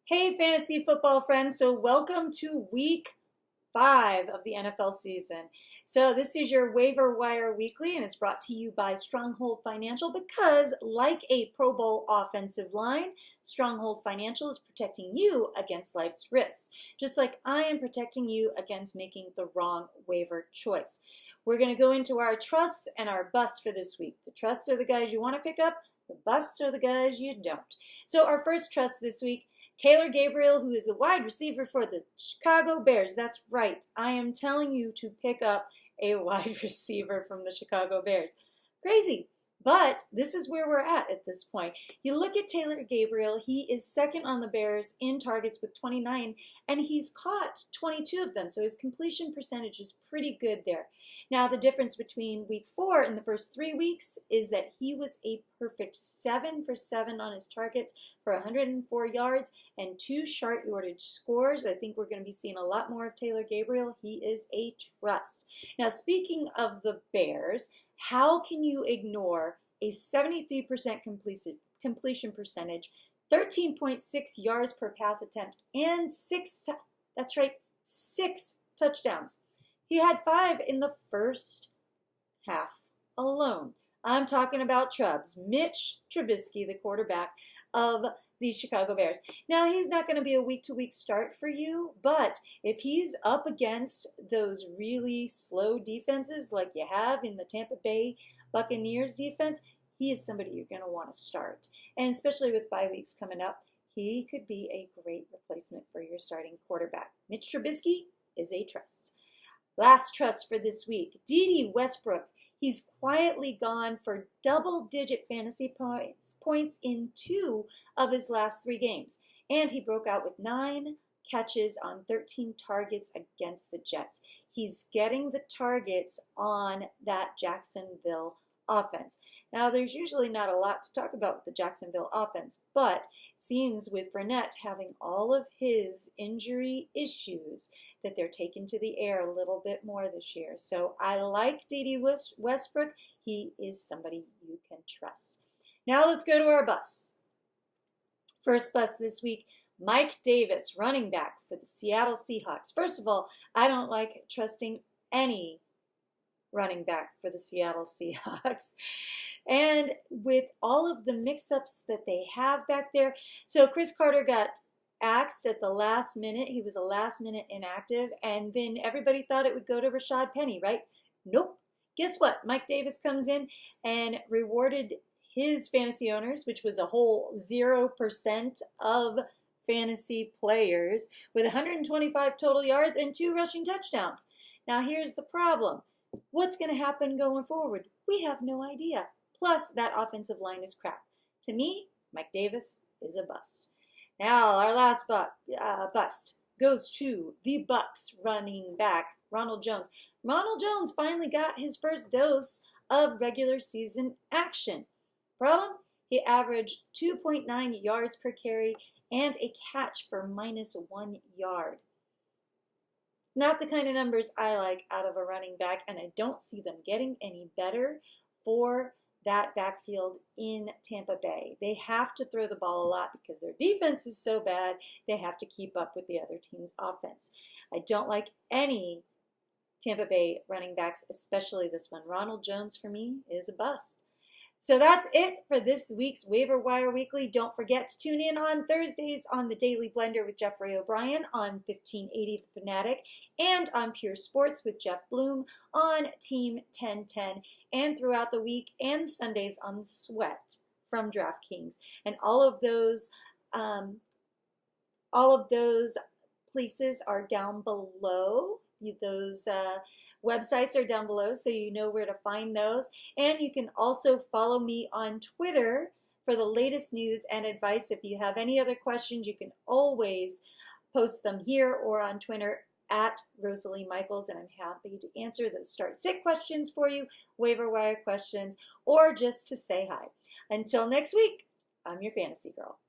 Hey, fantasy football friends. So, welcome to week 5 of the NFL season. So, this is your waiver wire weekly, and it's brought to you by Stronghold Financial because, like a Pro Bowl offensive line, Stronghold Financial is protecting you against life's risks, just like I am protecting you against making the wrong waiver choice. We're going to go into our trusts and our busts for this week. The trusts are the guys you want to pick up, the busts are the guys you don't. So, our first trust this week, Taylor Gabriel, who is the wide receiver for the Chicago Bears. That's right. I am telling you to pick up a wide receiver from the Chicago Bears. Crazy. But this is where we're at this point. You look at Taylor Gabriel, he is second on the Bears in targets with 29, and he's caught 22 of them. So his completion percentage is pretty good there. Now, the difference between week 4 and the first 3 weeks is that he was a perfect 7 for 7 on his targets for 104 yards and 2 short yardage scores. I think we're going to be seeing a lot more of Taylor Gabriel. He is a trust. Now, speaking of the Bears, how can you ignore a 73% completion percentage, 13.6 yards per pass attempt, and 6 touchdowns? He had 5 in the first half alone. I'm talking about Trubs, Mitch Trubisky, the quarterback of the Chicago Bears. Now, he's not going to be a week-to-week start for you, but if he's up against those really slow defenses like you have in the Tampa Bay Buccaneers defense, he is somebody you're going to want to start. And especially with bye weeks coming up, he could be a great replacement for your starting quarterback. Mitch Trubisky is a trust. Last trust for this week, Dede Westbrook. He's quietly gone for double-digit fantasy points in 2 of his last 3 games. And he broke out with 9 catches on 13 targets against the Jets. He's getting the targets on that Jacksonville offense. Now, there's usually not a lot to talk about with the Jacksonville offense, but it seems with Fournette having all of his injury issues that they're taken to the air a little bit more this year. So I like Dede Westbrook. He is somebody you can trust. Now let's go to our busts. First bust this week, Mike Davis, running back for the Seattle Seahawks. First of all, I don't like trusting any running back for the Seattle Seahawks. And with all of the mix-ups that they have back there, so Chris Carter got axed at the last minute. He was a last-minute inactive, and then everybody thought it would go to Rashad Penny, right? Nope. Guess what? Mike Davis comes in and rewarded his fantasy owners, which was a whole 0% of fantasy players, with 125 total yards and 2 rushing touchdowns. Now, here's the problem. What's going to happen going forward? We have no idea. Plus, that offensive line is crap. To me, Mike Davis is a bust. Now, our last bust goes to the Bucs running back, Ronald Jones. Ronald Jones finally got his first dose of regular season action. Problem? He averaged 2.9 yards per carry and a catch for -1 yard. Not the kind of numbers I like out of a running back, and I don't see them getting any better for that backfield in Tampa Bay. They have to throw the ball a lot because their defense is so bad, they have to keep up with the other team's offense. I don't like any Tampa Bay running backs, especially this one. Ronald Jones, for me, is a bust. So that's it for this week's Waiver Wire Weekly. Don't forget to tune in on Thursdays on the Daily Blender with Jeffry O'Brien on 1580 The Fanatic and on Pure Sports with Jeff Bloom on Team 1010 and throughout the week and Sundays on Sweat from DraftKings. And all of those places are down below. Those websites are down below, so you know where to find those. And you can also follow me on Twitter for the latest news and advice. If you have any other questions, you can always post them here or on Twitter at Rosalie Michaels, and I'm happy to answer those start-sit questions for you, waiver wire questions, or just to say hi. Until next week, I'm your fantasy girl.